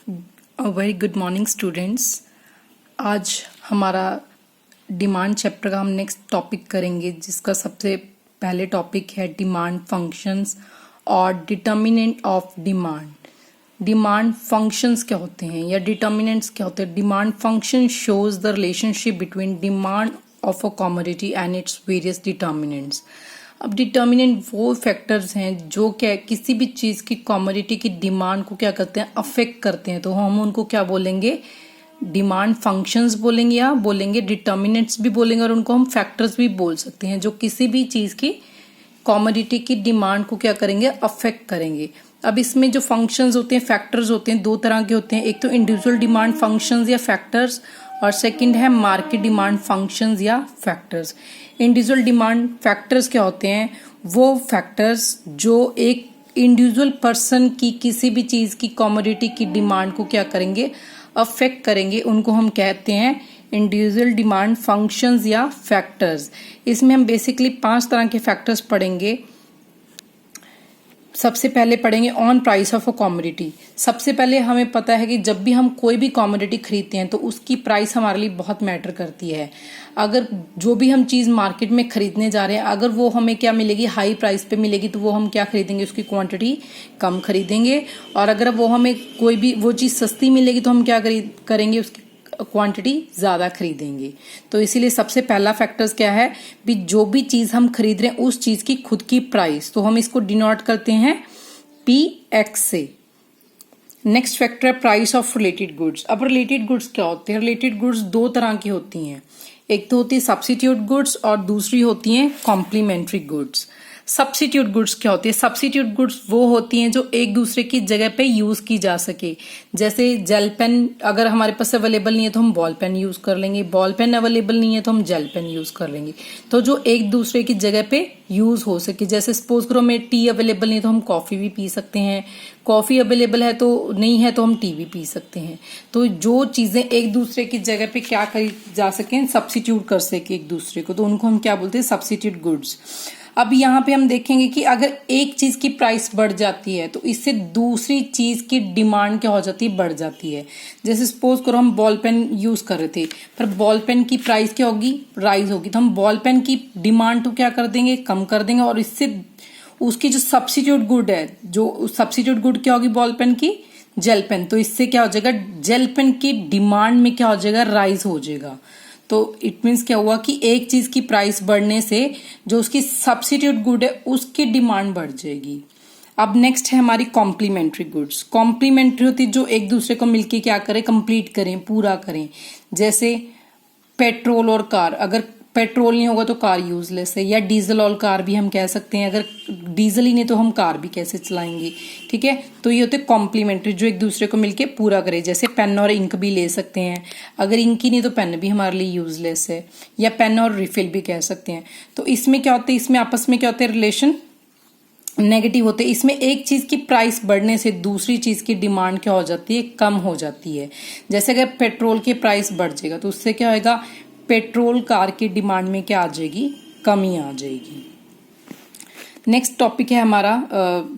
Very good morning students. आज हमारा demand chapter का हम नेक्स्ट टॉपिक करेंगे, जिसका सबसे पहले टॉपिक है डिमांड फंक्शंस और determinant of demand. Demand functions क्या होते हैं या डिटर्मिनेंट्स क्या होते हैं? Demand function shows the relationship between demand of a commodity and its various determinants. अब डिटर्मिनेंट वो फैक्टर्स हैं जो क्या किसी भी चीज़ की कमोडिटी की डिमांड को क्या करते हैं, अफेक्ट करते हैं। तो हम उनको क्या बोलेंगे? डिमांड फंक्शंस बोलेंगे या बोलेंगे डिटर्मिनेंट्स भी बोलेंगे, और उनको हम फैक्टर्स भी बोल सकते हैं जो किसी भी चीज़ की कमोडिटी की डिमांड को क्या करेंगे, अफेक्ट करेंगे। अब इसमें जो फंक्शंस होते हैं, फैक्टर्स होते हैं, दो तरह के होते हैं। एक तो इंडिविजुअल डिमांड फंक्शंस या फैक्टर्स, और सेकंड है मार्केट डिमांड फंक्शंस या फैक्टर्स। इंडिविजुअल डिमांड फैक्टर्स क्या होते हैं? वो फैक्टर्स जो एक इंडिविजुअल पर्सन की किसी भी चीज़ की कमोडिटी की डिमांड को क्या करेंगे, अफेक्ट करेंगे, उनको हम कहते हैं इंडिविजुअल डिमांड फंक्शंस या फैक्टर्स। इसमें हम बेसिकली 5 तरह के फैक्टर्स पढ़ेंगे। सबसे पहले पढ़ेंगे on price of a commodity. सबसे पहले हमें पता है कि जब भी हम कोई भी कमोडिटी खरीदते हैं तो उसकी प्राइस हमारे लिए बहुत मैटर करती है। अगर जो भी हम चीज़ मार्केट में खरीदने जा रहे हैं, अगर वो हमें क्या मिलेगी, हाई प्राइस पे मिलेगी, तो वो हम क्या खरीदेंगे, उसकी क्वांटिटी कम खरीदेंगे। और अगर वो हमें कोई भी वो चीज़ सस्ती मिलेगी तो हम क्या करेंगे, उसकी क्वांटिटी ज़्यादा खरीदेंगे। तो इसीलिए सबसे पहला फैक्टर्स क्या है भी, जो भी चीज़ हम खरीद रहे हैं उस चीज़ की खुद की प्राइस, तो हम इसको डिनोट करते हैं PX से। नेक्स्ट फैक्टर है प्राइस ऑफ रिलेटेड गुड्स। अब रिलेटेड गुड्स क्या होते हैं? रिलेटेड गुड्स 2 तरह की होती हैं। एक तो होती है सब्स्टिट्यूट गुड्स और दूसरी होती हैं कॉम्प्लीमेंट्री गुड्स। सब्स्टिट्यूट गुड्स क्या होती है? सब्स्टिट्यूट गुड्स वो होती हैं जो एक दूसरे की जगह पे यूज की जा सके। जैसे जेल पेन अगर हमारे पास अवेलेबल नहीं है तो हम बॉल पेन यूज कर लेंगे, बॉल पेन अवेलेबल नहीं है तो हम जेल पेन यूज कर लेंगे। तो जो एक दूसरे की जगह पे यूज हो सके, जैसे सपोज करो हमें टी अवेलेबल नहीं है तो हम कॉफी भी पी सकते हैं, कॉफी अवेलेबल है तो नहीं है तो हम टी भी पी सकते हैं। तो जो चीजें एक दूसरे की जगह पे क्या करी जा सके, सब्स्टिट्यूट कर सके एक दूसरे को, तो उनको हम क्या बोलते हैं, सब्स्टिट्यूट गुड्स। अब यहाँ पे हम देखेंगे कि अगर एक चीज की प्राइस बढ़ जाती है तो इससे दूसरी चीज की डिमांड क्या हो जाती है, बढ़ जाती है। जैसे सपोज करो हम बॉल पेन यूज कर रहे थे, पर बॉल पेन की प्राइस क्या होगी, राइज होगी, तो हम बॉल पेन की डिमांड तो क्या कर देंगे, कम कर देंगे, और इससे उसकी जो सब्स्टिट्यूट गुड है, जो सब्स्टिट्यूट गुड क्या होगी बॉल पेन की, जेल पेन, तो इससे क्या हो जाएगा, जेल पेन की डिमांड में क्या हो जाएगा, राइज हो जाएगा। तो इट मीन्स क्या हुआ कि एक चीज की प्राइस बढ़ने से जो उसकी सब्स्टिट्यूट गुड है उसकी डिमांड बढ़ जाएगी। अब नेक्स्ट है हमारी कॉम्प्लीमेंट्री गुड्स। कॉम्प्लीमेंट्री होती है जो एक दूसरे को मिलके क्या करें, कंप्लीट करें, पूरा करें। जैसे पेट्रोल और कार, अगर पेट्रोल नहीं होगा तो कार यूजलेस है, या डीजल और कार भी हम कह सकते हैं। अगर डीजल ही नहीं तो हम कार भी कैसे चलाएंगे, ठीक है। तो ये होते हैं कॉम्प्लीमेंट्री, जो एक दूसरे को मिलके पूरा करे। जैसे पेन और इंक भी ले सकते हैं, अगर इंक ही नहीं तो पेन भी हमारे लिए यूजलेस है, या पेन और रिफिल भी कह सकते हैं। तो इसमें क्या होता है, इसमें आपस में क्या होते हैं, रिलेशन नेगेटिव होते हैं। इसमें एक चीज की प्राइस बढ़ने से दूसरी चीज की डिमांड क्या हो जाती है, कम हो जाती है। जैसे अगर पेट्रोल की प्राइस बढ़ जाएगा तो उससे क्या होगा, पेट्रोल कार की डिमांड में क्या आ जाएगी, कमी आ जाएगी। नेक्स्ट टॉपिक है हमारा,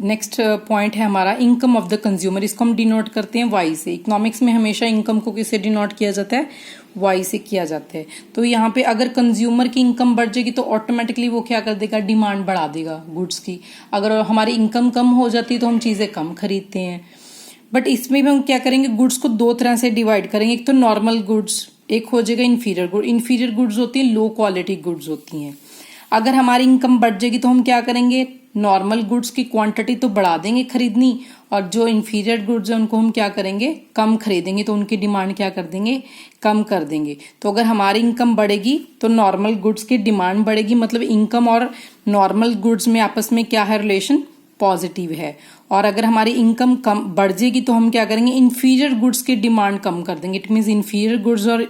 नेक्स्ट पॉइंट है हमारा इनकम ऑफ द कंज्यूमर। इसको हम डिनोट करते हैं वाई से। इकोनॉमिक्स में हमेशा इनकम को किससे डिनोट किया जाता है, वाई से किया जाता है। तो यहाँ पे अगर कंज्यूमर की इनकम बढ़ जाएगी तो ऑटोमेटिकली वो क्या कर देगा, डिमांड बढ़ा देगा गुड्स की। अगर हमारी इनकम कम हो जाती है तो हम चीजें कम खरीदते हैं। बट इसमें भी हम क्या करेंगे, गुड्स को 2 तरह से डिवाइड करेंगे। एक तो नॉर्मल गुड्स, एक हो जाएगा इन्फीरियर गुड। इन्फीरियर गुड्स होती हैं लो क्वालिटी गुड्स होती हैं। अगर हमारी इनकम बढ़ जाएगी तो हम क्या करेंगे, नॉर्मल गुड्स की क्वांटिटी तो बढ़ा देंगे खरीदनी, और जो इन्फीरियर गुड्स है उनको हम क्या करेंगे, कम खरीदेंगे, तो उनकी डिमांड क्या कर देंगे, कम कर देंगे। तो अगर हमारी इनकम बढ़ेगी तो नॉर्मल गुड्स की डिमांड बढ़ेगी, मतलब इनकम और नॉर्मल गुड्स में आपस में क्या है, रिलेशन पॉजिटिव है। और अगर हमारी इनकम कम बढ़ जाएगी तो हम क्या करेंगे, इन्फीरियर गुड्स की डिमांड कम कर देंगे। इट मीन्स इन्फीरियर गुड्स और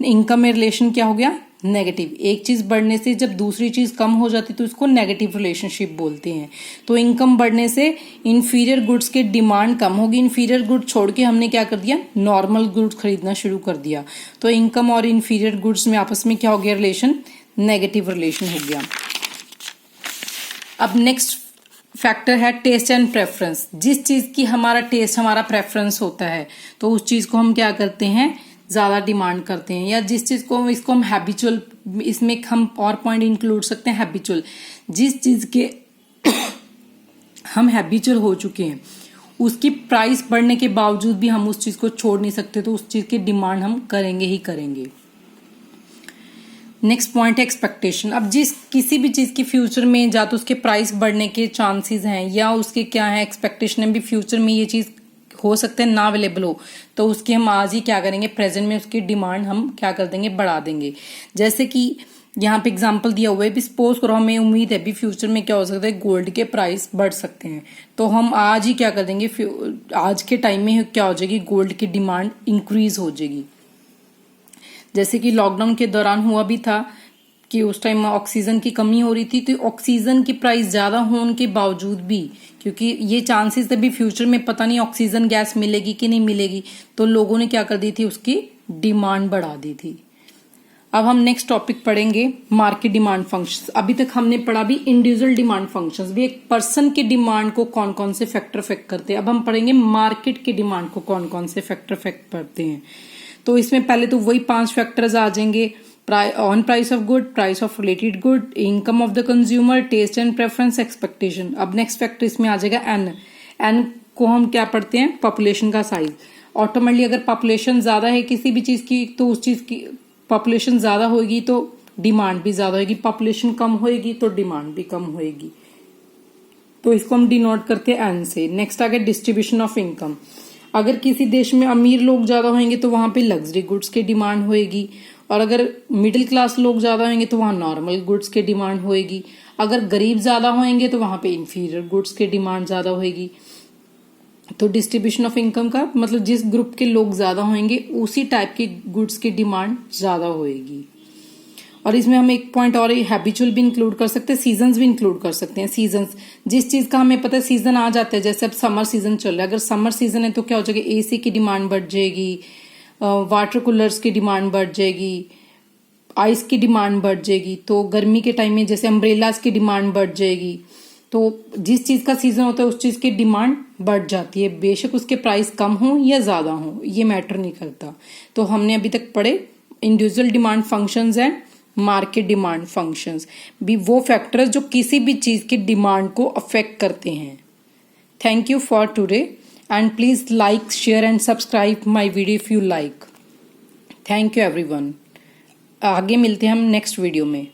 इनकम में रिलेशन क्या हो गया, नेगेटिव। एक चीज बढ़ने से जब दूसरी चीज कम हो जाती तो इसको नेगेटिव रिलेशनशिप बोलते हैं। तो इनकम बढ़ने से इन्फीरियर गुड्स की डिमांड कम होगी, इन्फीरियर गुड छोड़ के हमने क्या कर दिया, नॉर्मल गुड्स खरीदना शुरू कर दिया। तो इनकम और इन्फीरियर गुड्स में आपस में क्या हो गया, रिलेशन नेगेटिव रिलेशन हो गया। अब नेक्स्ट फैक्टर है टेस्ट एंड प्रेफरेंस। जिस चीज की हमारा टेस्ट, हमारा प्रेफरेंस होता है तो उस चीज को हम क्या करते हैं, ज्यादा डिमांड करते हैं। या जिस चीज को, इसको हम हैबिचुअल, इसमें हम और पॉइंट इंक्लूड सकते हैं हैबिचुअल। जिस चीज के हम हैबिचुअल हो चुके हैं, उसकी प्राइस बढ़ने के बावजूद भी हम उस चीज को छोड़ नहीं सकते, तो उस चीज की डिमांड हम करेंगे ही करेंगे। नेक्स्ट पॉइंट है एक्सपेक्टेशन। अब किसी भी चीज की फ्यूचर में या तो उसके प्राइस बढ़ने के चांसेस हैं या उसके क्या है एक्सपेक्टेशन है भी फ्यूचर में ये चीज हो सकता है ना अवेलेबल हो, तो उसकी हम आज ही क्या करेंगे, प्रेजेंट में उसकी डिमांड हम क्या कर देंगे, बढ़ा देंगे। जैसे कि यहाँ पे एग्जांपल दिया हुआ है भी सपोज करो हमें उम्मीद है भी फ्यूचर में क्या हो सकता है, गोल्ड के प्राइस बढ़ सकते हैं, तो हम आज ही क्या कर देंगे, आज के टाइम में क्या हो जाएगी, गोल्ड की डिमांड इंक्रीज हो जाएगी। जैसे कि लॉकडाउन के दौरान हुआ भी था कि उस टाइम ऑक्सीजन की कमी हो रही थी, तो ऑक्सीजन की प्राइस ज्यादा होने के बावजूद भी, क्योंकि ये चांसेस थे भी फ्यूचर में पता नहीं ऑक्सीजन गैस मिलेगी कि नहीं मिलेगी, तो लोगों ने क्या कर दी थी, उसकी डिमांड बढ़ा दी थी। अब हम नेक्स्ट टॉपिक पढ़ेंगे मार्केट डिमांड फंक्शंस। अभी तक हमने पढ़ा भी इंडिविजुअल डिमांड फंक्शंस, भी एक पर्सन की डिमांड को कौन कौन से फैक्टर अफेक्ट करते हैं। अब हम पढ़ेंगे मार्केट की डिमांड को कौन कौन से फैक्टर अफेक्ट करते हैं। तो इसमें पहले तो वही 5 फैक्टर्स आ जाएंगे, on price of good, price of related good, income of the consumer, taste and preference, expectation. अब नेक्स्ट फैक्टर इसमें आ जाएगा एन को हम क्या पढ़ते हैं, पॉपुलेशन का साइज। ऑटोमेटिकली अगर पॉपुलेशन ज्यादा है किसी भी चीज की, तो उस चीज की पॉपुलेशन ज्यादा होगी तो डिमांड भी ज्यादा होगी, पॉपुलेशन कम होगी तो डिमांड भी कम होगी, तो इसको हम डिनोट करते हैं एन से। नेक्स्ट आ गया डिस्ट्रीब्यूशन ऑफ इनकम। अगर किसी देश में अमीर लोग ज्यादा होंगे तो वहां पे लग्जरी गुड्स की डिमांड होएगी, और अगर मिडिल क्लास लोग ज्यादा होंगे तो वहां नॉर्मल गुड्स की डिमांड होएगी। अगर गरीब ज्यादा होंगे तो वहां पे इंफीरियर गुड्स की डिमांड ज्यादा होएगी। तो डिस्ट्रीब्यूशन ऑफ इनकम का मतलब जिस ग्रुप के लोग ज्यादा होंगे उसी टाइप की गुड्स की डिमांड ज्यादा होएगी। और इसमें हम एक पॉइंट और हैबिचुअल भी इंक्लूड कर सकते हैं, सीजन्स भी इंक्लूड कर सकते हैं। सीजन्स, जिस चीज का हमें पता है सीजन आ जाता है, जैसे अब समर सीजन चल रहा है, अगर समर सीजन है तो क्या हो जाएगा, एसी की डिमांड बढ़ जाएगी, वाटर कूलर्स की डिमांड बढ़ जाएगी, आइस की डिमांड बढ़ जाएगी। तो गर्मी के टाइम में जैसे अम्ब्रेलाज की डिमांड बढ़ जाएगी। तो जिस चीज का सीजन होता है उस चीज की डिमांड बढ़ जाती है, बेशक उसके प्राइस कम हो या ज्यादा हो, ये मैटर नहीं करता। तो हमने अभी तक पढ़े individual demand functions and market demand functions, भी वो फैक्टर्स जो किसी भी चीज की डिमांड को अफेक्ट करते हैं। Thank you for today and please like, share and subscribe my video if you like. Thank you everyone. आगे मिलते हैं हम नेक्स्ट वीडियो में।